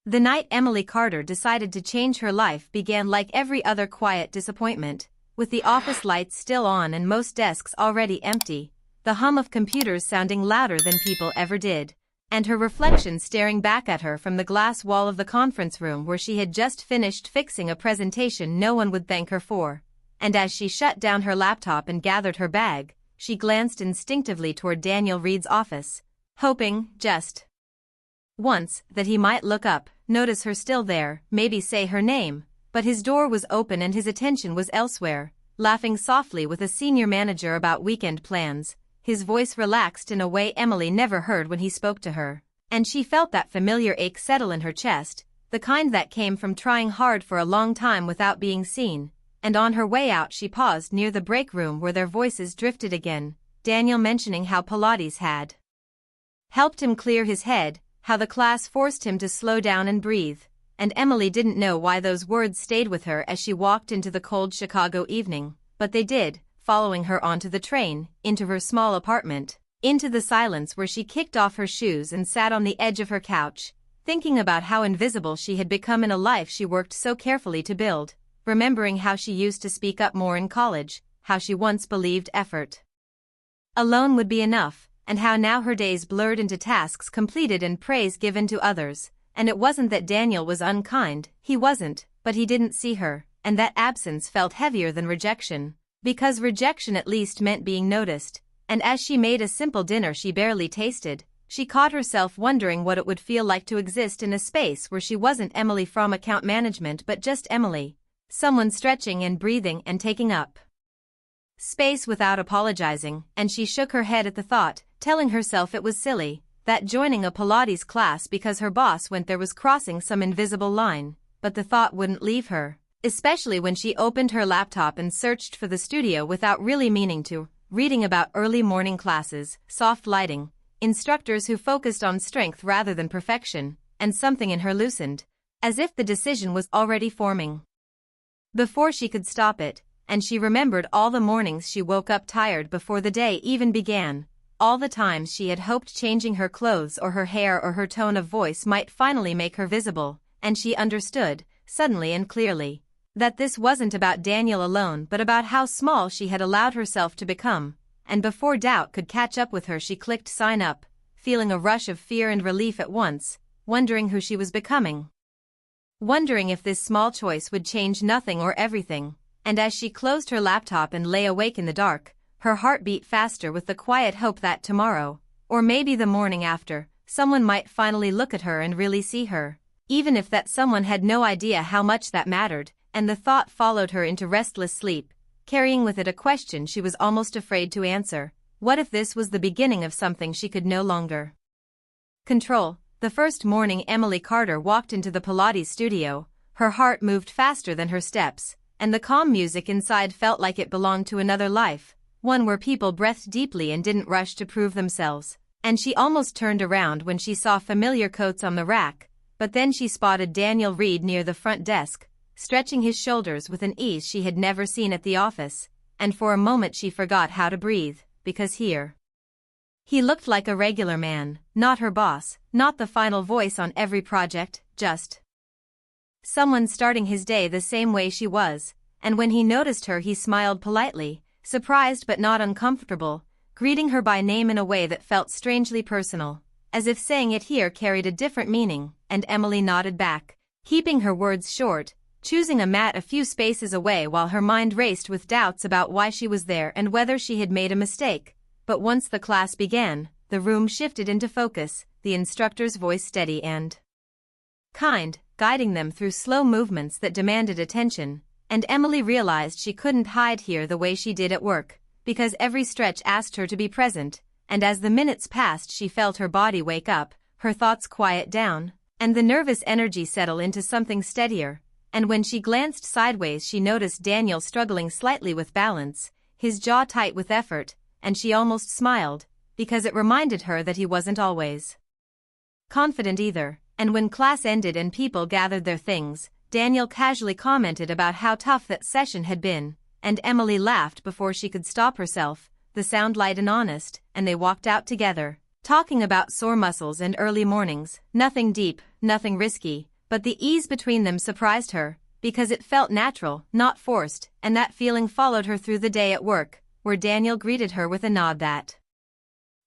The night Emily Carter decided to change her life began like every other quiet disappointment, with the office lights still on and most desks already empty, the hum of computers sounding louder than people ever did, and her reflection staring back at her from the glass wall of the conference room where she had just finished fixing a presentation no one would thank her for. And as she shut down her laptop and gathered her bag, she glanced instinctively toward Daniel Reed's office, hoping, just once, that he might look up, notice her still there, maybe say her name, but his door was open and his attention was elsewhere, laughing softly with a senior manager about weekend plans. His voice relaxed in a way Emily never heard when he spoke to her, and she felt that familiar ache settle in her chest, the kind that came from trying hard for a long time without being seen, and on her way out she paused near the break room where their voices drifted again, Daniel mentioning how Pilates had helped him clear his head, how the class forced him to slow down and breathe, and Emily didn't know why those words stayed with her as she walked into the cold Chicago evening, but they did, following her onto the train, into her small apartment, into the silence where she kicked off her shoes and sat on the edge of her couch, thinking about how invisible she had become in a life she worked so carefully to build, remembering how she used to speak up more in college, how she once believed effort alone would be enough, and how now her days blurred into tasks completed and praise given to others. And it wasn't that Daniel was unkind, he wasn't, but he didn't see her, and that absence felt heavier than rejection, because rejection at least meant being noticed, and as she made a simple dinner she barely tasted, she caught herself wondering what it would feel like to exist in a space where she wasn't Emily from account management but just Emily, someone stretching and breathing and taking up space without apologizing, and she shook her head at the thought, telling herself it was silly, that joining a Pilates class because her boss went there was crossing some invisible line, but the thought wouldn't leave her, especially when she opened her laptop and searched for the studio without really meaning to, reading about early morning classes, soft lighting, instructors who focused on strength rather than perfection, and something in her loosened, as if the decision was already forming before she could stop it, and she remembered all the mornings she woke up tired before the day even began, all the times she had hoped changing her clothes or her hair or her tone of voice might finally make her visible, and she understood, suddenly and clearly, that this wasn't about Daniel alone but about how small she had allowed herself to become, and before doubt could catch up with her she clicked sign up, feeling a rush of fear and relief at once, wondering who she was becoming. Wondering if this small choice would change nothing or everything, and as she closed her laptop and lay awake in the dark, her heart beat faster with the quiet hope that tomorrow, or maybe the morning after, someone might finally look at her and really see her, even if that someone had no idea how much that mattered, and the thought followed her into restless sleep, carrying with it a question she was almost afraid to answer. What if this was the beginning of something she could no longer control? The first morning Emily Carter walked into the Pilates studio, her heart moved faster than her steps, and the calm music inside felt like it belonged to another life, one where people breathed deeply and didn't rush to prove themselves, and she almost turned around when she saw familiar coats on the rack, but then she spotted Daniel Reed near the front desk, stretching his shoulders with an ease she had never seen at the office, and for a moment she forgot how to breathe, because here he looked like a regular man, not her boss, not the final voice on every project, just someone starting his day the same way she was, and when he noticed her he smiled politely, surprised but not uncomfortable, greeting her by name in a way that felt strangely personal, as if saying it here carried a different meaning, and Emily nodded back, keeping her words short, choosing a mat a few spaces away while her mind raced with doubts about why she was there and whether she had made a mistake. But once the class began, the room shifted into focus, the instructor's voice steady and kind, guiding them through slow movements that demanded attention, and Emily realized she couldn't hide here the way she did at work, because every stretch asked her to be present, and as the minutes passed she felt her body wake up, her thoughts quiet down, and the nervous energy settle into something steadier, and when she glanced sideways she noticed Daniel struggling slightly with balance, his jaw tight with effort, and she almost smiled, because it reminded her that he wasn't always confident either. And when class ended and people gathered their things, Daniel casually commented about how tough that session had been, and Emily laughed before she could stop herself, the sound light and honest, and they walked out together, talking about sore muscles and early mornings, nothing deep, nothing risky, But the ease between them surprised her, because it felt natural, not forced, and that feeling followed her through the day at work, where Daniel greeted her with a nod that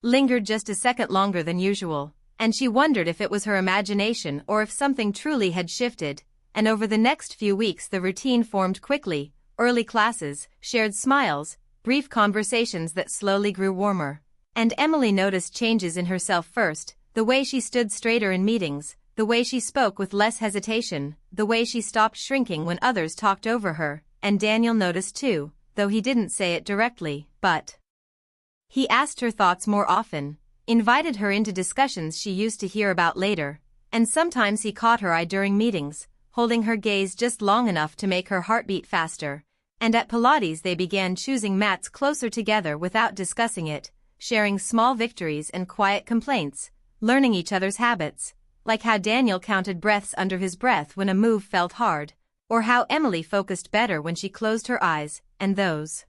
lingered just a second longer than usual, and she wondered if it was her imagination or if something truly had shifted. And over the next few weeks the routine formed quickly: early classes, shared smiles, brief conversations that slowly grew warmer. And Emily noticed changes in herself first: the way she stood straighter in meetings, the way she spoke with less hesitation, the way she stopped shrinking when others talked over her. And Daniel noticed too, though he didn't say it directly, but he asked her thoughts more often, invited her into discussions she used to hear about later, and sometimes he caught her eye during meetings, holding her gaze just long enough to make her heart beat faster. And at Pilates they began choosing mats closer together without discussing it, sharing small victories and quiet complaints, learning each other's habits, like how Daniel counted breaths under his breath when a move felt hard, or how Emily focused better when she closed her eyes, and those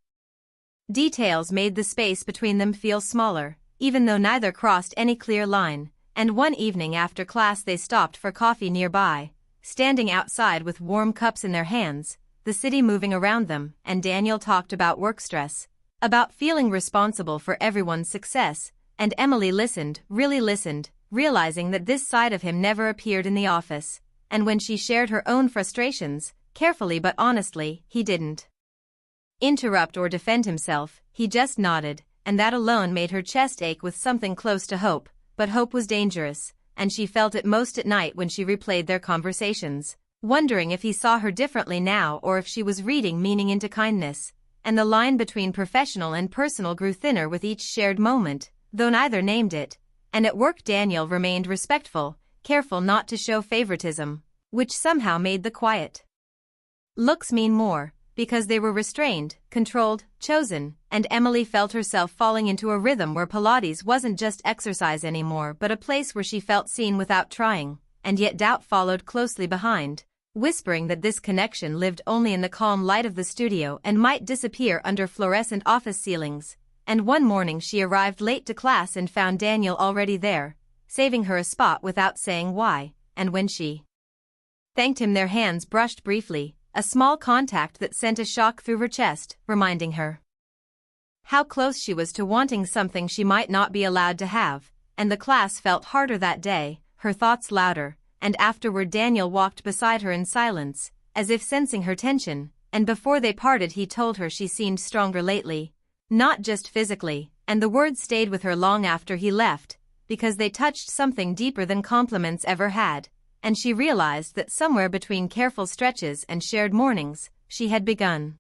details made the space between them feel smaller, even though neither crossed any clear line. And one evening after class they stopped for coffee nearby, standing outside with warm cups in their hands, the city moving around them, and Daniel talked about work stress, about feeling responsible for everyone's success, and Emily listened, really listened, realizing that this side of him never appeared in the office. And when she shared her own frustrations, carefully but honestly, he didn't interrupt or defend himself, he just nodded, and that alone made her chest ache with something close to hope. But hope was dangerous, and she felt it most at night when she replayed their conversations, wondering if he saw her differently now or if she was reading meaning into kindness. And the line between professional and personal grew thinner with each shared moment, though neither named it. And at work Daniel remained respectful, careful not to show favoritism, which somehow made the quiet looks mean more, because they were restrained, controlled, chosen. And Emily felt herself falling into a rhythm where Pilates wasn't just exercise anymore but a place where she felt seen without trying. And yet doubt followed closely behind, whispering that this connection lived only in the calm light of the studio and might disappear under fluorescent office ceilings. And one morning she arrived late to class and found Daniel already there, saving her a spot without saying why. And when she thanked him their hands brushed briefly, a small contact that sent a shock through her chest, reminding her how close she was to wanting something she might not be allowed to have. And the class felt harder that day, her thoughts louder, and afterward Daniel walked beside her in silence, as if sensing her tension. And before they parted he told her she seemed stronger lately, not just physically, and the words stayed with her long after he left, because they touched something deeper than compliments ever had. And she realized that somewhere between careful stretches and shared mornings, she had begun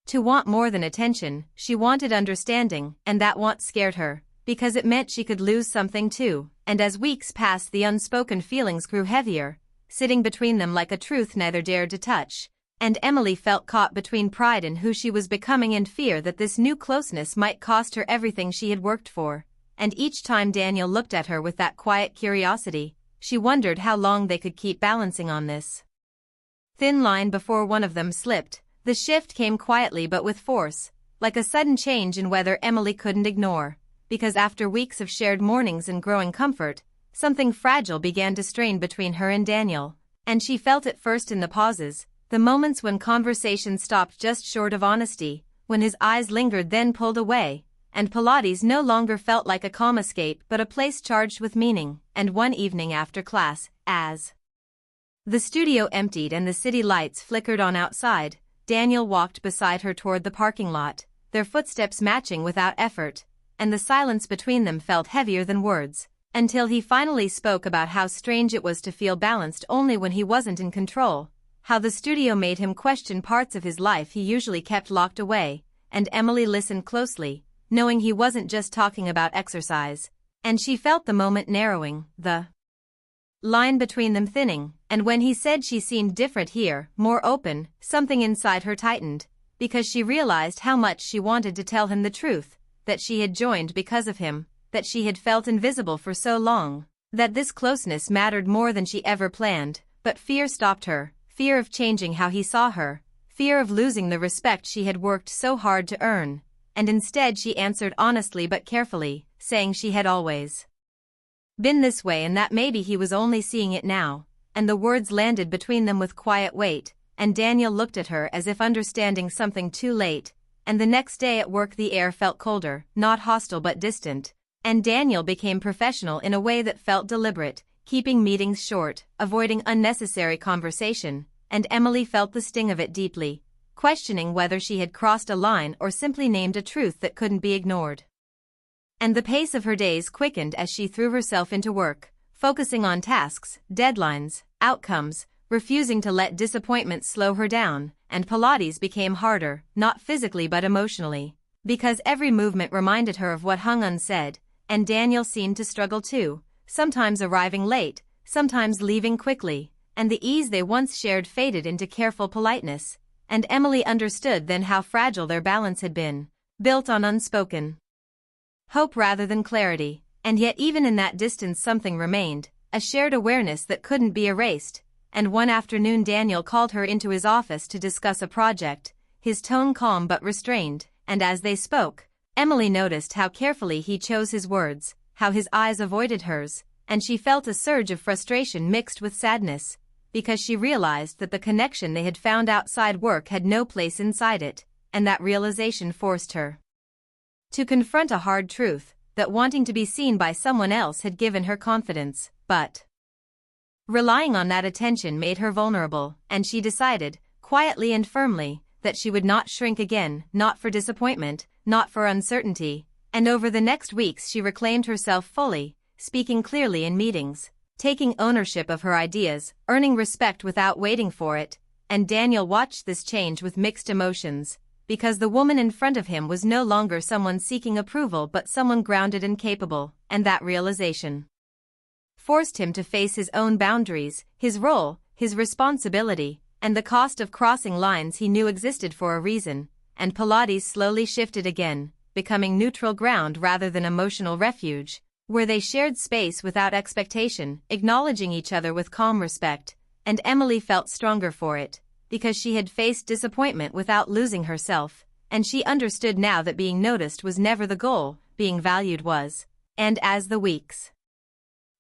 to want more than attention. She wanted understanding, and that want scared her, because it meant she could lose something too. And as weeks passed the unspoken feelings grew heavier, sitting between them like a truth neither dared to touch. And Emily felt caught between pride in who she was becoming and fear that this new closeness might cost her everything she had worked for. And each time Daniel looked at her with that quiet curiosity, she wondered how long they could keep balancing on this thin line before one of them slipped. The shift came quietly but with force, like a sudden change in weather Emily couldn't ignore, because after weeks of shared mornings and growing comfort, something fragile began to strain between her and Daniel. And she felt it first in the pauses, the moments when conversation stopped just short of honesty, when his eyes lingered then pulled away, and Pilates no longer felt like a calm escape but a place charged with meaning. And one evening after class, as the studio emptied and the city lights flickered on outside, Daniel walked beside her toward the parking lot, their footsteps matching without effort, and the silence between them felt heavier than words, until he finally spoke about how strange it was to feel balanced only when he wasn't in control, how the studio made him question parts of his life he usually kept locked away. And Emily listened closely, knowing he wasn't just talking about exercise, and she felt the moment narrowing, the line between them thinning. And when he said she seemed different here, more open, something inside her tightened, because she realized how much she wanted to tell him the truth, that she had joined because of him, that she had felt invisible for so long, that this closeness mattered more than she ever planned. But fear stopped her, fear of changing how he saw her, fear of losing the respect she had worked so hard to earn. And instead she answered honestly but carefully, saying she had always been this way and that maybe he was only seeing it now. and the words landed between them with quiet weight, and Daniel looked at her as if understanding something too late, and the next day at work the air felt colder, not hostile but distant, and Daniel became professional in a way that felt deliberate, keeping meetings short, avoiding unnecessary conversation, and Emily felt the sting of it deeply, questioning whether she had crossed a line or simply named a truth that couldn't be ignored. And the pace of her days quickened as she threw herself into work, focusing on tasks, deadlines, outcomes, refusing to let disappointment slow her down, and Pilates became harder, not physically but emotionally, because every movement reminded her of what hung unsaid, and Daniel seemed to struggle too, sometimes arriving late, sometimes leaving quickly, and the ease they once shared faded into careful politeness, and Emily understood then how fragile their balance had been, built on unspoken hope rather than clarity, and yet even in that distance something remained, a shared awareness that couldn't be erased, and one afternoon Daniel called her into his office to discuss a project, his tone calm but restrained, and as they spoke, Emily noticed how carefully he chose his words, how his eyes avoided hers, and she felt a surge of frustration mixed with sadness, because she realized that the connection they had found outside work had no place inside it, and that realization forced her to confront a hard truth, that wanting to be seen by someone else had given her confidence, but relying on that attention made her vulnerable, and she decided, quietly and firmly, that she would not shrink again, not for disappointment, not for uncertainty, and over the next weeks she reclaimed herself fully, speaking clearly in meetings, taking ownership of her ideas, earning respect without waiting for it, and Daniel watched this change with mixed emotions, because the woman in front of him was no longer someone seeking approval but someone grounded and capable, and that realization forced him to face his own boundaries, his role, his responsibility, and the cost of crossing lines he knew existed for a reason, and Pilates slowly shifted again, becoming neutral ground rather than emotional refuge, where they shared space without expectation, acknowledging each other with calm respect, and Emily felt stronger for it, because she had faced disappointment without losing herself, and she understood now that being noticed was never the goal, being valued was, and as the weeks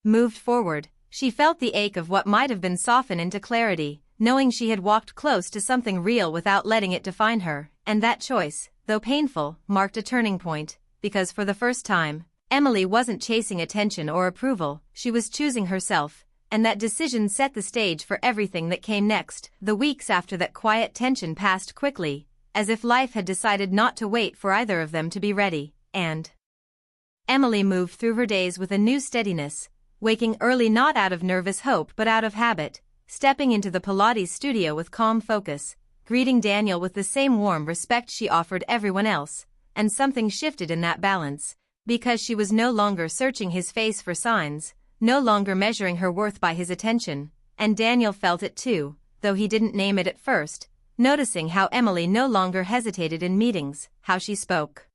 moved forward, she felt the ache of what might have been softened into clarity, knowing she had walked close to something real without letting it define her, and that choice, though painful, marked a turning point, because for the first time, Emily wasn't chasing attention or approval, she was choosing herself, and that decision set the stage for everything that came next. The weeks after that quiet tension passed quickly, as if life had decided not to wait for either of them to be ready, and Emily moved through her days with a new steadiness, waking early not out of nervous hope but out of habit, stepping into the Pilates studio with calm focus, greeting Daniel with the same warm respect she offered everyone else, and something shifted in that balance, because she was no longer searching his face for signs, no longer measuring her worth by his attention, and Daniel felt it too, though he didn't name it at first, noticing how Emily no longer hesitated in meetings, how she spoke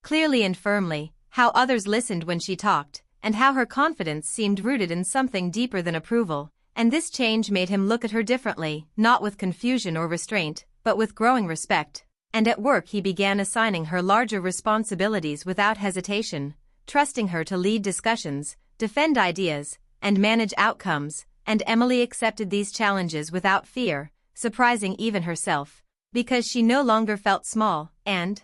clearly and firmly, how others listened when she talked, and how her confidence seemed rooted in something deeper than approval, and this change made him look at her differently, not with confusion or restraint, but with growing respect, and at work he began assigning her larger responsibilities without hesitation, trusting her to lead discussions, defend ideas, and manage outcomes, and Emily accepted these challenges without fear, surprising even herself, because she no longer felt small, and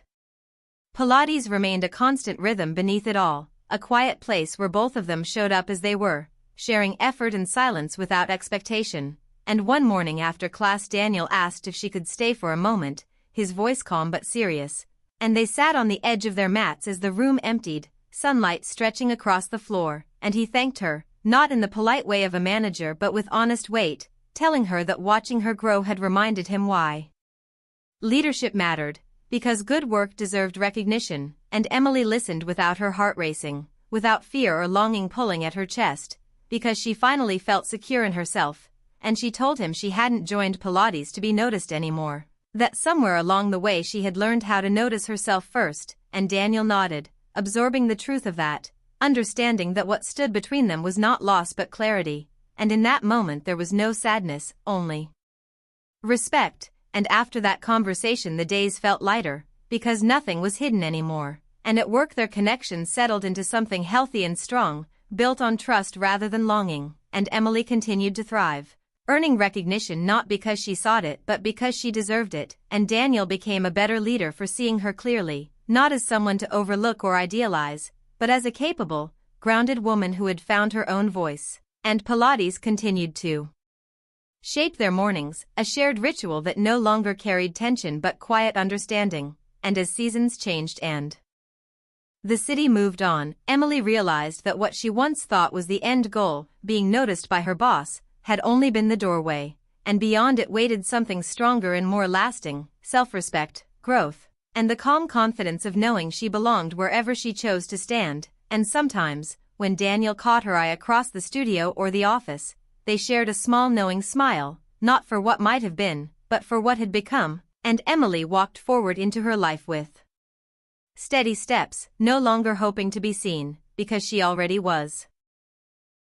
Pilates remained a constant rhythm beneath it all, a quiet place where both of them showed up as they were, sharing effort and silence without expectation, and one morning after class Daniel asked if she could stay for a moment, his voice calm but serious, and they sat on the edge of their mats as the room emptied, sunlight stretching across the floor, and he thanked her, not in the polite way of a manager but with honest weight, telling her that watching her grow had reminded him why leadership mattered, because good work deserved recognition, and Emily listened without her heart racing, without fear or longing pulling at her chest, because she finally felt secure in herself, and she told him she hadn't joined Pilates to be noticed anymore, that somewhere along the way she had learned how to notice herself first, and Daniel nodded, absorbing the truth of that, understanding that what stood between them was not loss but clarity, and in that moment there was no sadness, only respect, and after that conversation the days felt lighter, because nothing was hidden anymore, and at work their connection settled into something healthy and strong, built on trust rather than longing. and Emily continued to thrive, earning recognition not because she sought it but because she deserved it, and Daniel became a better leader for seeing her clearly, not as someone to overlook or idealize, but as a capable, grounded woman who had found her own voice. And Pilates continued to shape their mornings, a shared ritual that no longer carried tension but quiet understanding. And as seasons changed and the city moved on, Emily realized that what she once thought was the end goal, being noticed by her boss, had only been the doorway, and beyond it waited something stronger and more lasting: self-respect, growth, and the calm confidence of knowing she belonged wherever she chose to stand. And sometimes, when Daniel caught her eye across the studio or the office, they shared a small knowing smile, not for what might have been, but for what had become, and Emily walked forward into her life with steady steps, no longer hoping to be seen, because she already was.